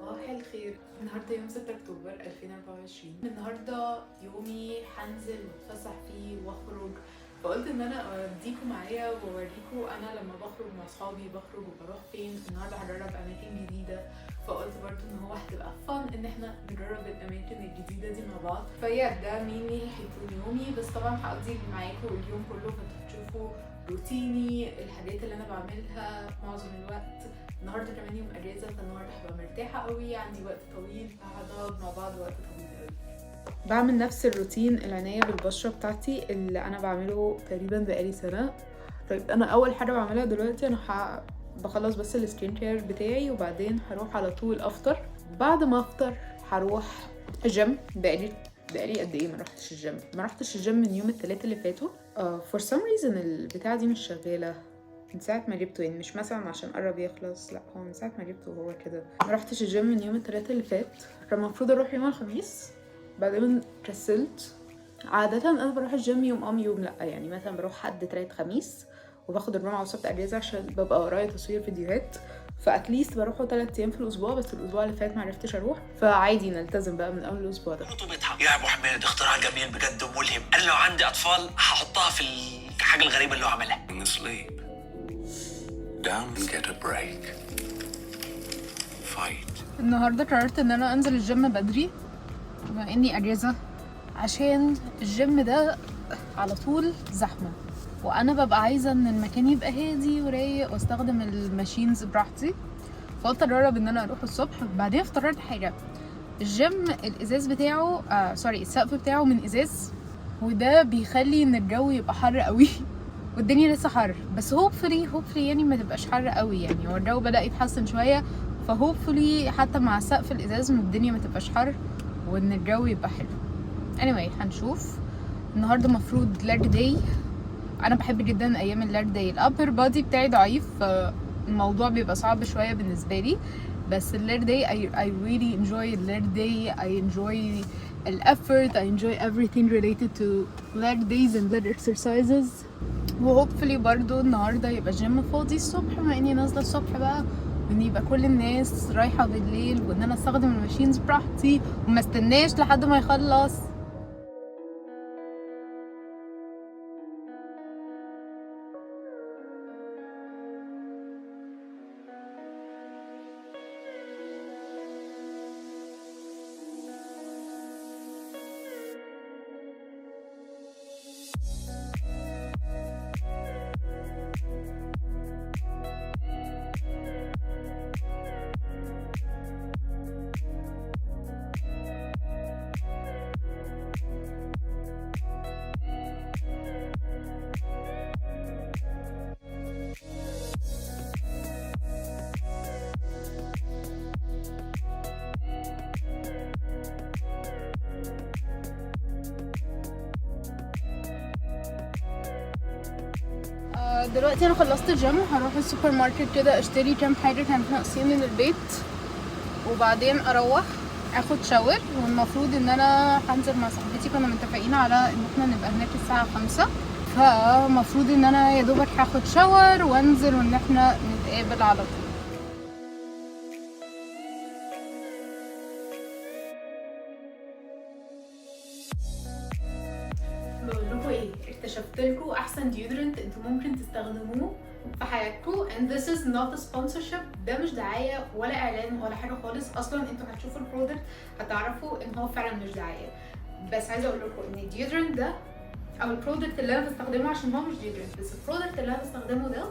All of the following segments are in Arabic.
صباح الخير. النهارده يوم 6 اكتوبر 2024. النهارده يومي هنزل واتفسح فيه واخرج، فقلت ان انا اوديكم معايا واوريكم انا لما بخرج مع اصحابي بخرج وبروح فين. النهارده هجرب اماكن جديده، فقلت برضو ان هو هتبقى فن ان احنا نجرب الاماكن الجديده دي مع بعض. ده ميني هيكون يومي، بس طبعا هقضي معاكم اليوم كله فانتوا تشوفوا روتيني، الحاجات اللي انا بعملها معظم الوقت. النهارده كمان يوم اجازه، فالنهارده هبقى مرتاحه قوي، عندي وقت طويل هنقعد مع بعض وقت طويل قوي. بعمل نفس الروتين العنايه بالبشره بتاعتي اللي انا بعمله تقريبا بقالي سنه. طيب انا اول حاجه بعملها دلوقتي انا بخلص بس السكين كير بتاعي، وبعدين هروح على طول افطر. بعد ما افطر هروح الجيم. بقالي قد ايه ما رحتش الجيم من يوم الثلاث اللي فاتوا. for some reason البتاعه دي مش شغاله من ساعه ما جبته، يعني مش مثلا عشان قرب يخلص، لا هو من ساعه ما جبته هو كده. ما رحتش الجيم من يوم الثلاث اللي فات، كان المفروض اروح يوم الخميس بعدين كسلت. عاده انا بروح الجيم يوم يوم لا، يعني مثلا بروح حد تلات خميس، وباخد الجمعه والسبت اجازه عشان ببقى ورايا تصوير فيديوهات، فاتليست بروحه 3 ايام في الاسبوع. بس الاسبوع اللي فات ما عرفتش اروح، فعادي نلتزم بقى من اول الاسبوع ده. يا ابو حميد اختراع جميل بجد وملهم. انا لو عندي اطفال هحطها في الحاجه الغريبه اللي هو عملها. Sleep down and get a break. Fight. النهارده قررت ان انا انزل الجيم بدري بما اني اجازه، عشان الجيم ده على طول زحمه، وانا ببقى عايزه ان المكان يبقى هادي ورايق واستخدم الماشينز براحتي. فقلت اجرب ان انا اروح الصبح. بعدين افتكرت حاجه، الجيم الازاز بتاعه السقف بتاعه من ازاز، وده بيخلي ان الجو يبقى حر قوي والدنيا لسه حر، بس هوبفلي يعني ما تبقاش حر قوي، يعني هو الجو بدأ يتحسن شويه، فهوبفلي حتى مع سقف الازاز من الدنيا ما تبقاش حر وان الجو يبقى حلو. anyway هنشوف. النهارده مفروض لارج داي. انا بحب جدا ايام اللارج داي. الابر بادي بتاعي ضعيف، الموضوع بيبقى صعب شويه بالنسبه لي، بس اللارج داي I really enjoy اللارج داي. I enjoy الeffort, I enjoy everything related to leg days and leg exercises. وهوبفلي برضو النهارده يبقى الجيم فاضي الصبح، بما اني نازله الصبح بقى، وان يبقى كل الناس رايحه بالليل، وان انا استخدم الماشينز براحتي وما استناش لحد ما يخلص. دلوقتي انا خلصت الجيم، هروح السوبر ماركت كده اشتري كام حاجه كانت ناقصين من البيت، وبعدين اروح اخد شاور. والمفروض ان انا هنزل مع صاحبتي، كنا متفقين على ان احنا نبقى هناك الساعه 5، فمفروض ان انا يا دوبك هاخد شاور وانزل وان احنا نتقابل على طول. بقول لكم ايه، اكتشفت لكم احسن ديودرنت انتوا ممكن تستخدموه في حياتكم، and this is not a sponsorship. ده مش دعايه ولا اعلان ولا حاجه خالص، اصلا انتوا هتشوفوا البرودكت هتعرفوا ان هو فعلا مش دعايه. بس عايزه اقول لكم ان الديودرنت ده او البرودكت اللي انا بستخدمه، عشان هو مش ديودرنت بس، البرودكت اللي انا بستخدمه ده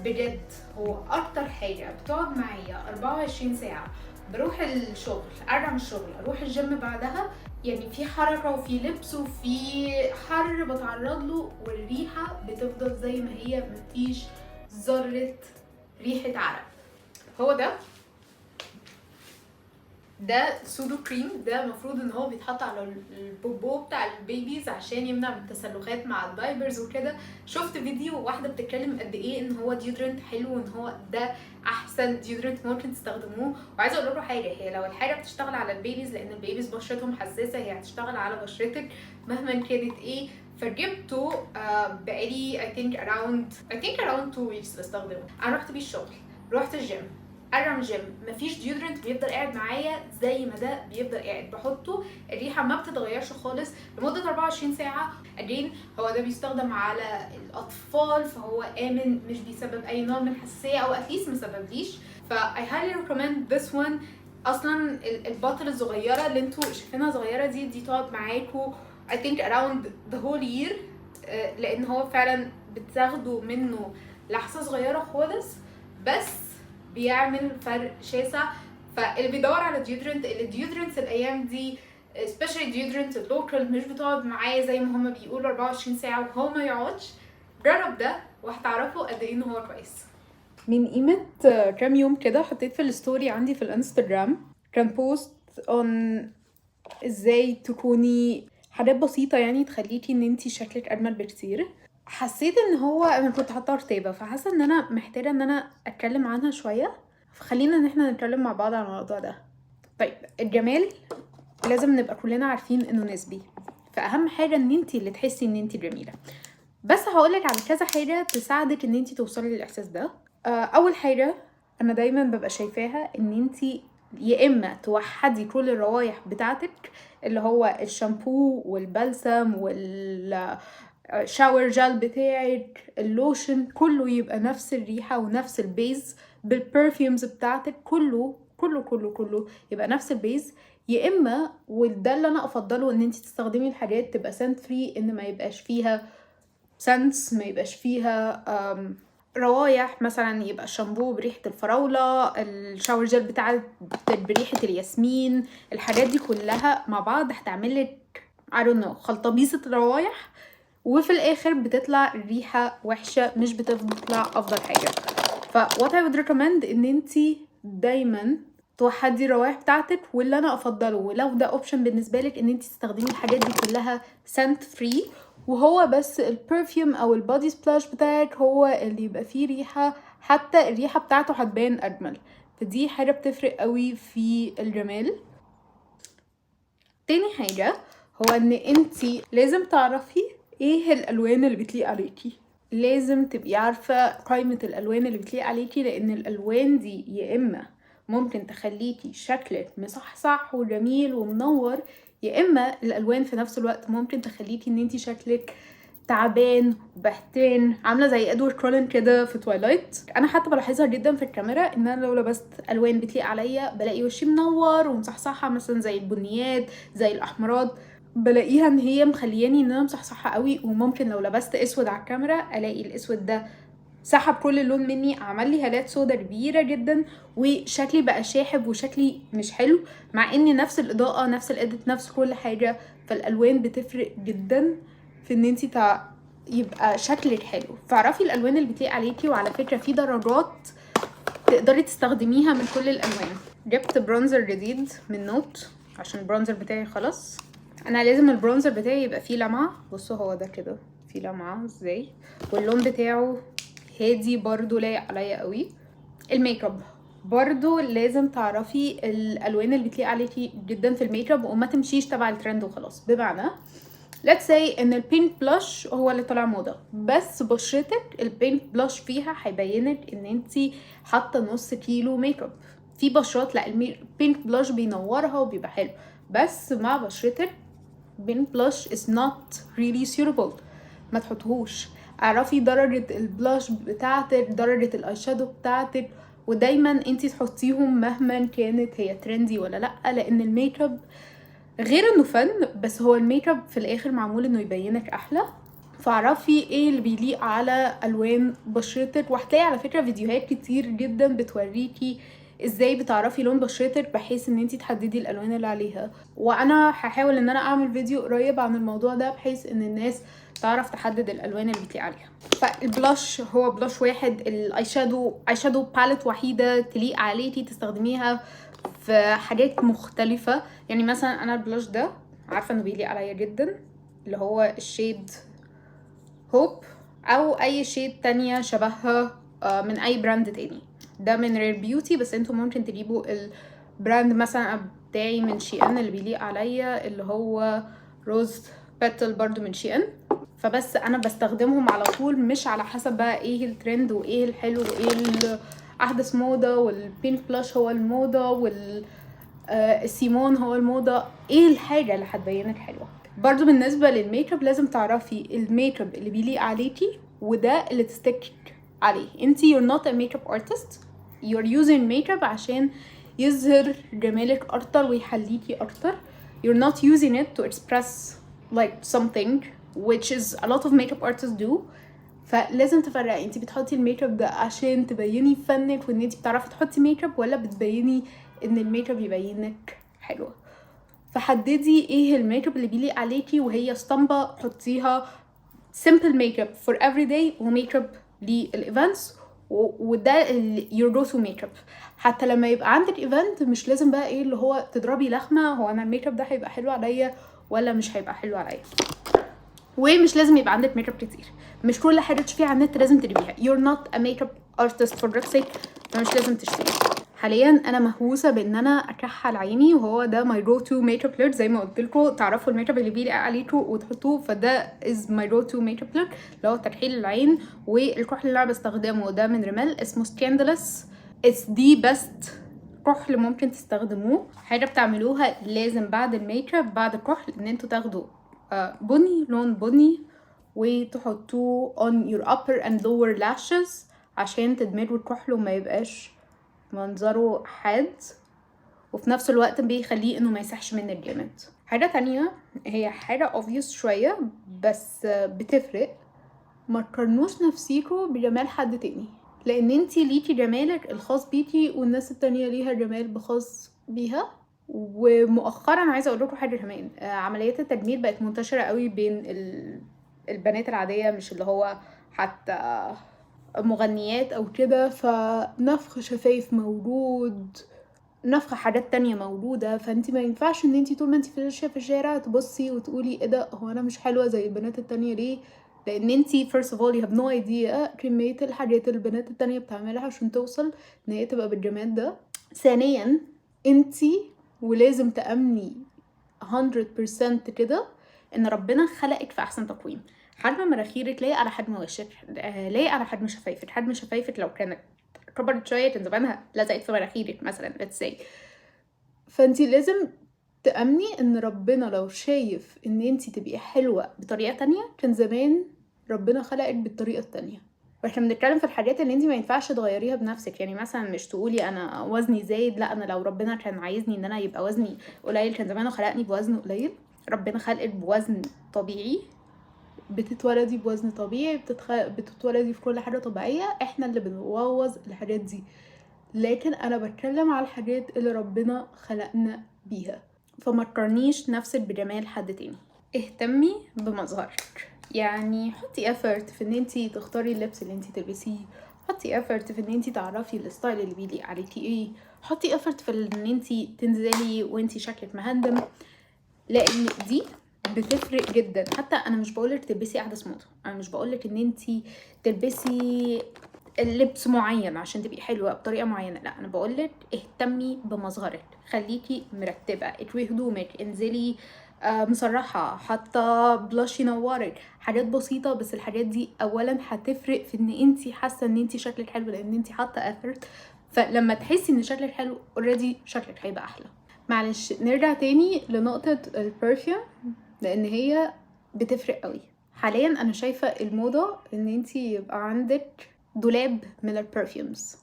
بجد هو اكتر حاجه بتقعد معايا 24 ساعه. بروح الشغل، ارجع من الشغل، اروح الجيم بعدها، يعني في حركه وفي لبس وفي حر بتعرض له، والريحه بتفضل زي ما هي، مفيش ذره ريحه عرق. هو ده سودو كريم. ده المفروض ان هو بيتحط على البوبو بتاع البيبيز عشان يمنع من التسلخات مع الدايبرز وكده. شفت فيديو واحده بتتكلم قد ايه ان هو ديودرنت حلو، وان هو ده احسن ديودرنت ممكن تستخدموه. وعايزه اقول لكم حاجه، هي لو الحاجه بتشتغل على البيبيز، لان البيبيز بشرتهم حساسه، هي هتشتغل على بشرتك مهما كانت ايه. فجبته بقالي I think around 2 weeks بستخدمه. انا رحت بيه الشغل، رحت الجيم، ارم جيم مفيش ديودرنت بيفضل قاعد معايا زي ما ده بيفضل قاعد، بحطه الريحه ما بتتغيرش خالص لمده 24 ساعه. اجين هو ده بيستخدم على الاطفال، فهو امن، مش بيسبب اي نوع من الحساسيه، او اتليست مسببليش. ف I highly recommend this one. اصلا البطل الصغيره اللي انتوا شايفينها صغيره دي تقعد معاكوا I think around the whole year، لان هو فعلا بتاخدوا منه لحظه صغيره خالص بس بيعمل فرق شاسع. فاللي بيدور على الديودرنتس الايام دي especially الديودرنت اللوكال مش بتقعد معايا زي ما هما بيقولوا 24 ساعه وهو ما يقعدش، جرب ده وهتعرفوا قد ايه ان هو كويس. من قيمه كام يوم كده حطيت في الستوري عندي في الانستجرام كان بوست on ازاي تكوني حاجات بسيطه يعني تخليكي ان انتي شكلك اجمل بكتير. حسيت ان هو انا كنت حاطه رتابه، فحاسه ان انا محتاجه ان انا اتكلم عنها شويه، فخلينا ان احنا نتكلم مع بعض عن الموضوع ده. طيب الجمال لازم نبقى كلنا عارفين انه نسبي، فاهم حاجه ان انتي اللي تحسي ان انتي جميله. بس هقولك على كذا حاجه تساعدك ان انتي توصلي للاحساس ده. اول حاجه انا دايما ببقى شايفاها ان انتي يا اما توحدي كل الروايح بتاعتك اللي هو الشامبو والبلسم والشاور جل بتاعك اللوشن كله يبقى نفس الريحه ونفس البيز، بالبرفيومز بتاعتك كله كله كله كله يبقى نفس البيز. يا اما وده اللي انا افضله ان انت تستخدمي الحاجات تبقى سنت فري، ان ما يبقاش فيها سنس، ما يبقاش فيها روايح، مثلا يبقى الشامبو بريحه الفراوله، الشاور جل بتاعت بريحه الياسمين، الحاجات دي كلها مع بعض هتعملك I don't know خلطبيصه روايح، وفي الاخر بتطلع الريحه وحشه مش بتطلع افضل حاجه. ف what I would recommend ان انتي دايما توحدي الروائح بتاعتك، واللي انا افضله ولو ده اوبشن بالنسبه لك ان انتي تستخدمي الحاجات دي كلها سنت فري، وهو بس البرفيوم او البودي سبلاش بتاعك هو اللي يبقى فيه ريحه، حتى الريحه بتاعته هتبان اجمل، فدي حاجه بتفرق قوي في الجمال. تاني حاجه هو ان انتي لازم تعرفي ايه الالوان اللي بتليق عليكي، لازم تبقي عارفه قائمه الالوان اللي بتليق عليكي، لان الالوان دي يا اما ممكن تخليكي شكلك مصحصح وجميل ومنور، يا اما الالوان في نفس الوقت ممكن تخليكي ان انتي شكلك تعبان وبهتان، عامله زي ادوارد كولن كده في تويلايت. انا حتى بلاحظها جدا في الكاميرا ان انا لو لبست الوان بتليق عليا بلاقي وشي منور ومصحصحه، مثلا زي البنيات زي الاحمرات، بلاقيها ان هي مخلياني ان انا مصحصحه قوي. وممكن لو لبست اسود على الكاميرا الاقي الاسود ده سحب كل اللون مني، عمل لي هالات سودا كبيره جدا وشكلي بقى شاحب وشكلي مش حلو، مع ان نفس الاضاءه نفس الاديت نفس كل حاجه. فالالوان بتفرق جدا في ان انتي يبقى شكلك حلو. فاعرفي الالوان اللي بتليق عليكي، وعلى فكره في درجات تقدري تستخدميها من كل الالوان. جبت برونزر جديد من نوت عشان البرونزر بتاعي خلاص، انا لازم البرونزر بتاعي يبقى فيه لمعه. بصوا هو ده كده فيه لمعه ازاي، واللون بتاعه هادي برضو لايق عليا قوي. الميك اب برضو لازم تعرفي الالوان اللي بتليق عليكي جدا في الميك اب، وما تمشيش تبع الترند وخلاص. بمعنى let's say ان البينك بلاش هو اللي طلع موضه، بس بشرتك البينك بلاش فيها هيبينك ان انتي حاطه نص كيلو ميك اب. في بشرات لا البينك بلاش بينورها وبيبقى حلو، بس مع بشرتك بينك بلاش is not really suitable، ما تحطهوش. اعرفي درجه البلاش بتاعتك، درجه الاي شادو بتاعتك، ودايما انتي تحطيهم مهما كانت هي ترندي ولا لا، لان الميك اب غير انه فن، بس هو الميك اب في الاخر معمول انه يبينك احلى. فاعرفي ايه اللي بيليق على الوان بشرتك، وهتلاقي على فكره فيديوهات كتير جدا بتوريكي ازاي بتعرفي لون بشرتك بحيث ان انتي تحددي الالوان اللي عليها. وانا هحاول ان انا اعمل فيديو قريب عن الموضوع ده بحيث ان الناس تعرف تحدد الالوان اللي بتليق عليها. فالبلاش هو بلاش واحد، الاي شادو باليت وحيده تليق عليكي تستخدميها في حاجات مختلفه. يعني مثلا انا البلاش ده عارفه انه بيليق عليا جدا، اللي هو الشيد هوب او اي شيد تانية شبهها من اي براند تاني. ده من رير بيوتي، بس انتوا ممكن تجيبوا البراند مثلا بتاعي من شي ان اللي بيليق عليا، اللي هو روز باتل برضو من شي ان. فبس انا بستخدمهم على طول، مش على حسب بقى ايه الترند وايه الحلو وايه احدث موضه، والبينك بلاش هو الموضه، السيمون هو الموضه. ايه الحاجه اللي هتبينك حلوه؟ برضو بالنسبه للميك اب لازم تعرفي الميك اب اللي بيليق عليكي وده اللي تستك عليه. انتي you're not a makeup artist, you're using makeup عشان يظهر جمالك اكتر ويحليكي اكتر. you're not using it to express like something which is a lot of makeup artists do. فلازم تفرقي انتي بتحطي الميك اب ده عشان تبيني فنك وان انتي بتعرفي تحطي ميك اب، ولا بتبيني ان الميك اب يبينك حلوه. فحددي ايه الميك اب اللي بيليق عليكي، وهي اسطمبه حطيها simple makeup for everyday وميك اب للايفنتس، وده your go to makeup. حتى لما يبقى عندك ايفنت مش لازم بقى ايه اللي هو تضربي لخمه هو انا الميك اب ده هيبقى حلو عليا ولا مش هيبقى حلو عليا. ومش لازم يبقى عندك ميك اب كتير، مش كل حاجه تشوفيها على النت لازم تجيبيها. you're not a makeup artist for God's sake، فمش لازم تشتري. حاليا انا مهووسه بان انا اكحل عيني، وهو ده my go to makeup look. زي ما قلت لكم تعرفوا الميك اب اللي بيليق عليكم وتحطوه، فده is my go to makeup look اللي هو تكحيل العين. والكحل اللي انا بستخدمه ده من ريمال اسمه Scandalous. it's the best كحل ممكن تستخدموه. حاجه بتعملوها لازم بعد الميك اب بعد الكحل ان انتوا تاخدوا بني، لون بني، وتحطوه on your upper and lower lashes عشان تدمجوا الكحل وما يبقاش منظره حاد، وفي نفس الوقت بيخليه انه ما يسحش منك جامد. حاجة تانية هي حاجة obvious شوية بس بتفرق، ما تقارنوش نفسيكوا بجمال حد تاني، لان انتي ليكي جمالك الخاص بيكي والناس التانية ليها جمال بخاص بيها. ومؤخرا عايزه اقول لكم حاجه كمان، عمليات التجميل بقت منتشره قوي بين البنات العاديه، مش اللي هو حتى مغنيات او كده. فنفخ شفايف موجود، نفخ حاجات تانية موجوده، فانتي ما ينفعش ان انتي طول ما انتي في الشارع تبصي وتقولي ايه ده، هو انا مش حلوه زي البنات التانية ليه؟ لان انتي first of all you have no idea كميه الحاجات اللي البنات التانية بتعملها عشان توصل ان هي تبقى بالجمال ده. ثانيا انتي ولازم تأمني 100% كده ان ربنا خلقك في احسن تقويم. حجم مناخيرك لايق على حجم وشك، لايق على حجم شفايفك. حجم شفايفك لو كانت كبرت شويه كان زمانها لزقت في مناخيرك مثلا let's say. فانتي لازم تأمني ان ربنا لو شايف ان انتي تبقي حلوه بطريقه تانية كان زمان ربنا خلقك بالطريقه التانية. واحنا بنتكلم في الحاجات اللي انتي ما ينفعش تغيريها بنفسك، يعني مثلا مش تقولي انا وزني زايد، لا انا لو ربنا كان عايزني ان انا يبقى وزني قليل كان زمانه خلقني بوزن قليل. ربنا خلقك بوزن طبيعي، بتتولدي بوزن طبيعي، بتتولدي في كل حاجه طبيعيه. احنا اللي بنبوظ الحاجات دي، لكن انا بتكلم على الحاجات اللي ربنا خلقنا بيها. فما تقارنيش نفسك بجمال حد تاني. اهتمي بمظهرك، يعني حطي effort في ان انتي تختاري اللبس اللي انتي تلبسيه، حطي effort في ان انتي تعرفي الستايل اللي بيليق عليكي ايه، حطي effort في ان انتي تنزلي وانتي شكلك مهندم، لان دي بتفرق جدا. حتى انا مش بقولك تلبسي احدث موضه، انا مش بقولك ان انتي تلبسي لبس معين عشان تبقي حلوه بطريقه معينه، لا انا بقولك اهتمي بمظهرك، خليكي مرتبه، اكوي هدومك، انزلي مسرحه، حاطه بلاش ينورك، حاجات بسيطه بس الحاجات دي اولا هتفرق في ان انتي حاسه ان انتي شكلك حلو لان انتي حاطه effort. فلما تحسي ان شكلك حلو اوريدي شكلك هيبقى احلى. معلش نرجع تاني لنقطه البرفيوم لان هي بتفرق قوي. حاليا انا شايفه الموضه ان انتي يبقى عندك دولاب من البرفيومز،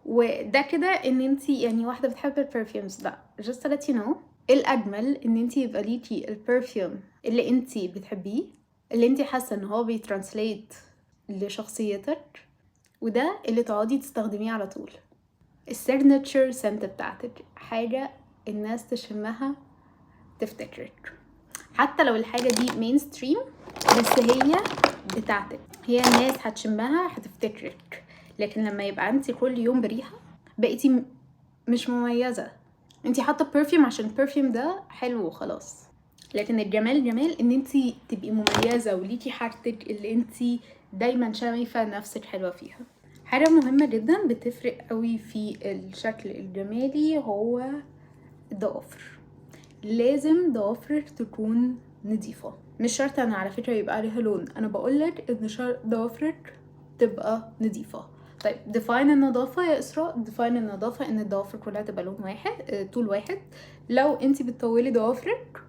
وده كده ان انتي يعني واحده بتحب البرفيومز، لا just to let you know الاجمل ان انتي يبقى ليكي البرفيوم اللي انتي بتحبيه، اللي انتي حاسه ان هو بيترانسليت لشخصيتك، وده اللي تقعدي تستخدميه على طول. السيجنتشر سنت بتاعتك، حاجه الناس تشمها تفتكرك، حتى لو الحاجه دي مين ستريم بس هي بتاعتك، هي الناس هتشمها هتفتكرك. لكن لما يبقى انتي كل يوم بريحه بقيتي مش مميزه، انتي حاطه برفيوم عشان البرفيوم ده حلو وخلاص. لكن الجمال جمال ان انتي تبقي مميزه وليكي حاجتك اللي انتي دايما شايفه نفسك حلوه فيها. حاجه مهمه جدا بتفرق قوي في الشكل الجمالي هو الضوافر. لازم ضوافرك تكون نظيفه، مش شرط انا على فكره يبقى عليها لون، انا بقولك ان ضوافرك تبقى نظيفه. طيب ديفاين النظافة يا إسراء. ديفاين النظافة إن الضوافر كلها تبقى لون واحد، طول واحد. لو انتي بتطولي ضوافرك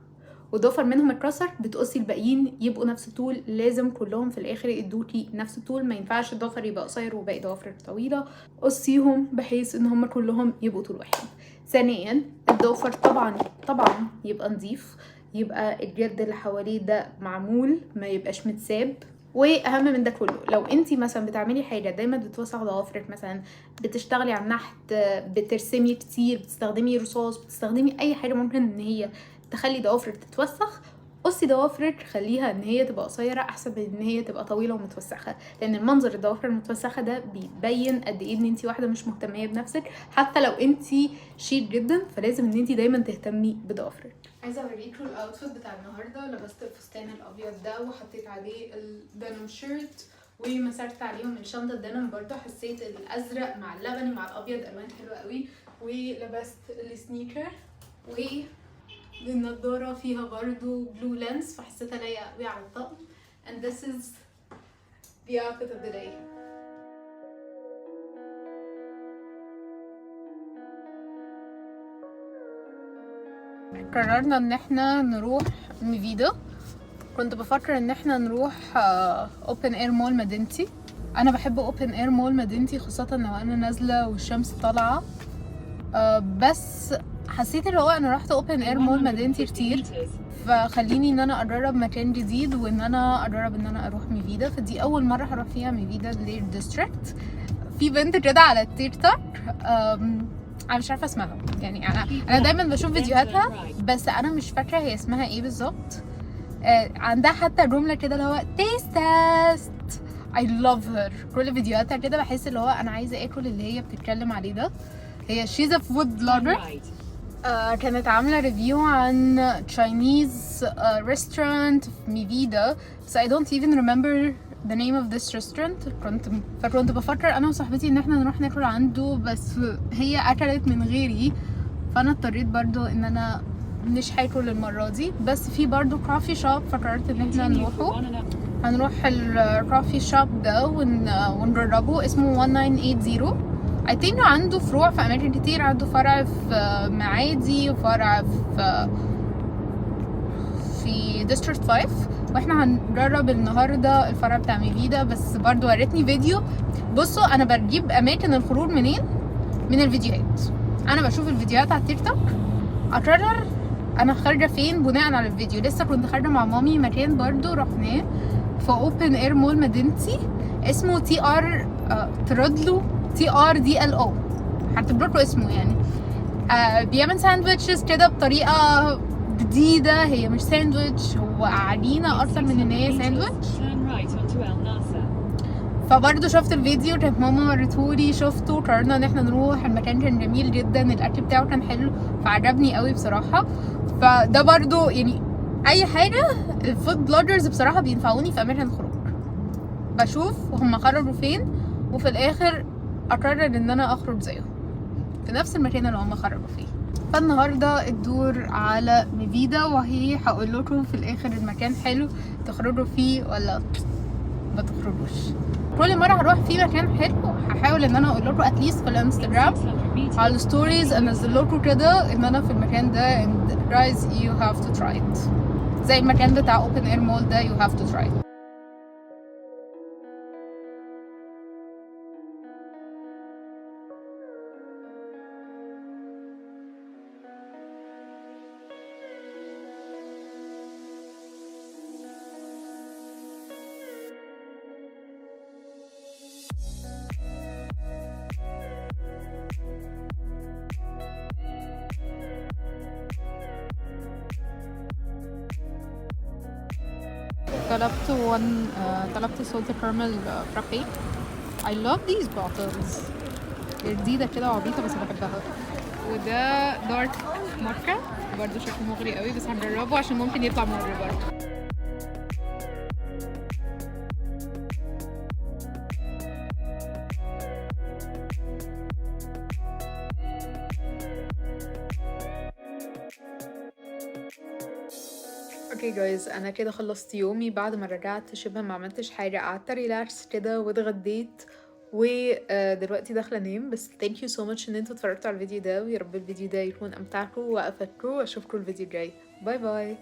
وضفر منهم اتكسر بتقصي الباقيين يبقوا نفس الطول. لازم كلهم في الاخر يدوكي نفس الطول، ما ينفعش الضفر يبقى قصير وباقي ضوافرك طويله. قصيهم بحيث ان هم كلهم يبقوا طول واحد. ثانيا الضفر طبعا يبقى نظيف، يبقى الجلد اللي حواليه ده معمول، ما يبقاش متساب. واهم من ده كله لو انتي مثلا بتعملي حاجه دايما بتوسخ ضوافرك، مثلا بتشتغلي على النحت، بترسمي كتير، بتستخدمي رصاص، بتستخدمي اي حاجه ممكن ان هي تخلي ضوافرك تتوسخ، قصي ضوافرك خليها ان هي تبقى قصيره احسن من ان هي تبقى طويله ومتوسخه. لان المنظر الضوافر المتوسخه ده بيبين قد ايه ان انتي واحده مش مهتميه بنفسك، حتى لو انتي شيك جدا فلازم ان انتي دايما تهتمي بضوافرك. عايزه اوريكم الاوتفيت بتاع النهارده. لبست الفستان الابيض ده وحطيت عليه الدنم شيرت ومسكت عليهم الشنطه الدنم برضه. حسيت الازرق مع اللبني مع الابيض الوان حلوه قوي. ولبست السنيكر والنضاره فيها برضو بلو لينس فحسيتها لايقه قوي على الطقم. and this is the outfit of the day. قررنا ان احنا نروح ميفيدا. كنت بفكر ان احنا نروح اوبن اير مول مدينتي. انا بحب اوبن اير مول مدينتي خاصه لو انا نازله والشمس طالعه، بس حسيت اللي هو انا رحت اوبن اير مول مدينتي كتير، فخليني ان انا اجرب مكان جديد وان انا اجرب ان انا اروح ميفيدا. فدي اول مره هروح فيها ميفيدا لير ديستريكت. في بنت كده على التيك توك انا مش عارفه اسمها، يعني انا دايما بشوف فيديوهاتها بس انا مش فاكره هي اسمها ايه بالظبط. عندها حتى جمله كده اللي هو تيست. I love her. كل فيديوهاتها كده بحس اللي هو انا عايزه اكل اللي هي بتتكلم عليه ده. هي she's a food blogger. كانت عامله ريفيو عن Chinese restaurant في ميفيدا بس I don't even remember the name of this restaurant. كنت بفكر انا وصاحبتي ان احنا نروح ناكل عنده بس هي اكلت من غيري، فانا اضطريت برضو ان انا مش هاكل المره دي. بس في برضو كوفي شوب فكرت ان احنا هنروح الكوفي شوب ده ونجربه. اسمه 1980. I think عنده فروع في اماكن كتير. عنده فرع في معادي وفرع في ديستريكت 5 واحنا هنجرب النهارده الفرع بتاع ميفيدا. بس برضو وريتني فيديو. بصوا انا بجيب اماكن الخروج منين؟ من الفيديوهات. انا بشوف الفيديوهات على التيك توك اقرر انا خارجه فين بناء على الفيديو. لسه كنت خارجه مع مامي مكان برضو رحناه في اوبن اير مول مدينتي اسمه تردلو TRDLO. هكتب لكم اسمه يعني. بيعمل ساندويتشز كده بطريقه جديده. هي مش ساندويتش، هو عجينه اكتر من ان هي ساندويتش. فبرضه شفت الفيديو كانت ماما وريتهولي، شفته قررنا ان احنا نروح. المكان كان جميل جدا، الاكل بتاعه كان حلو فعجبني قوي بصراحه. فده برضه يعني اي حاجه الفود بلوجرز بصراحه بينفعوني في اماكن الخروج. بشوف هم خرجوا فين وفي الاخر اقرر ان انا اخرج زيهم في نفس المكان اللي هم خرجوا فيه. فالنهارده الدور على ميفيدا وهي هقول لكم في الاخر المكان حلو تخرجوا فيه ولا ما تخرجوش. كل مره هروح في مكان حلو هحاول ان انا اقول لكم اتليست في الانستجرام على الستوريز انزل لكم كده ان انا في المكان ده and guys you have to try it. زي المكان بتاع open air mall ده you have to try it. طلبت سولت كارمل فرابي. I love these bottles. جديدة كده وعبيطة بس بحبها. وده دارك موكا برضه شكله مغري قوي بس هنجربه عشان ممكن يطلع مغري برضه. اوكي جايز انا كده خلصت يومي بعد ما رجعت شبه ما عملتش حاجه. قعدت ريلاكس كده واتغديت ودلوقتي داخله انام، بس thank you so much ان انتوا اتفرجتوا على الفيديو ده، ويا رب الفيديو ده يكون امتعكم وافدكم، واشوفكم الفيديو الجاي. باي باي.